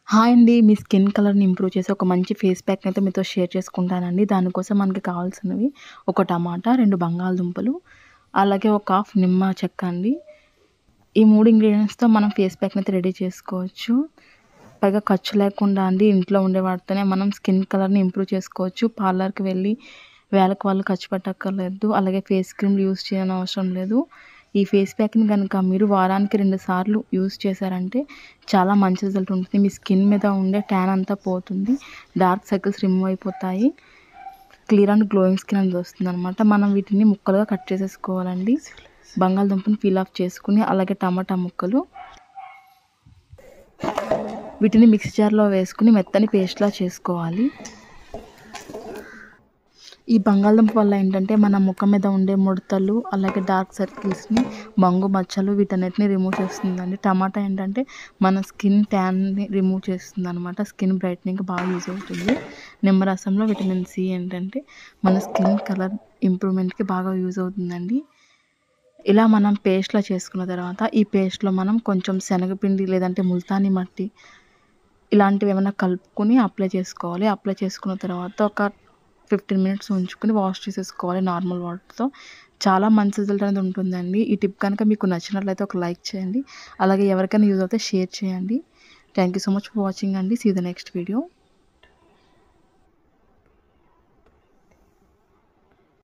Hi అండి. మీ skin కలర్‌ని improve చేసే ఒక మంచి ఫేస్ ప్యాక్‌ని అయితే మీతో షేర్ చేసుకుంటానండి. దానికోసం మనకి కావాల్సినవి ఒక టమాటా, 2 బంగాళదుంపలు, అలాగే ఒక హాఫ్ నిమ్మ చెక్క అండి. ఈ 3 ఇంగ్రీడియెంట్స్‌తో మనం ఫేస్ ప్యాక్‌ని అయితే రెడీ చేసుకోవచ్చు. పైగా ఖర్చు లేకుండా అండి ఇంట్లో ఉండే వాటితోనే మనం స్కిన్ కలర్‌ని ఇంప్రూవ్ చేసుకోవచ్చు. పార్లర్‌కి వెళ్ళి వేలకు వాళ్ళు ఖర్చు పెట్టక్కర్లేదు. అలాగే ఫేస్ క్రీమ్‌లు యూజ్ చేయనవసరం లేదు. ఈ ఫేస్ ప్యాక్‌ని గనుక మీరు వారానికి 2 సార్లు యూజ్ చేశారంటే చాలా మంచి రిజల్ట్ ఉంటుంది. మీ స్కిన్ మీద ఉండే ట్యాన్ అంతా పోతుంది. డార్క్ సర్కిల్స్ రిమూవ్ అయిపోతాయి. క్లియర్ అండ్ గ్లోయింగ్ స్కిన్ అనేది వస్తుందనమాట. మనం వీటిని ముక్కలుగా కట్ చేసేసుకోవాలండి. బంగాళదుంపని పీల్ ఆఫ్ చేసుకుని, అలాగే టమాటా ముక్కలు వీటిని మిక్సీ జార్‌లో వేసుకొని మెత్తని పేస్ట్‌లా చేసుకోవాలి. ఈ బంగాళదుంప వల్ల ఏంటంటే మన ముఖం మీద ఉండే ముడతలు, అలాగే డార్క్ సర్కిల్స్‌ని, మంగు మచ్చలు వీటన్నిటిని రిమూవ్ చేస్తుందండి. టమాటా ఏంటంటే మన స్కిన్ ట్యాన్‌ని రిమూవ్ చేస్తుందనమాట. స్కిన్ బ్రైట్నింగ్‌కి బాగా యూజ్ అవుతుంది. నిమ్మరసంలో విటమిన్ సి ఏంటంటే మన స్కిన్ కలర్ ఇంప్రూవ్‌మెంట్‌కి బాగా యూజ్ అవుతుందండి. ఇలా మనం పేస్ట్‌లా చేసుకున్న తర్వాత ఈ పేస్ట్‌లో మనం కొంచెం శనగపిండి లేదంటే ముల్తానీ మట్టి ఇలాంటివి ఏమైనా కలుపుకొని అప్లై చేసుకోవాలి. అప్లై చేసుకున్న తర్వాత ఒక 15 మినిట్స్ ఉంచుకొని వాష్ చేసేసుకోవాలి నార్మల్ వాటర్‌తో. చాలా మంచి రిజల్ట్ అనేది ఉంటుందండి. ఈ టిప్ కనుక మీకు నచ్చినట్లయితే ఒక లైక్ చేయండి. అలాగే ఎవరికైనా యూజ్ అవుతే షేర్ చేయండి. Thank you so much for watching అండి. See you the next video.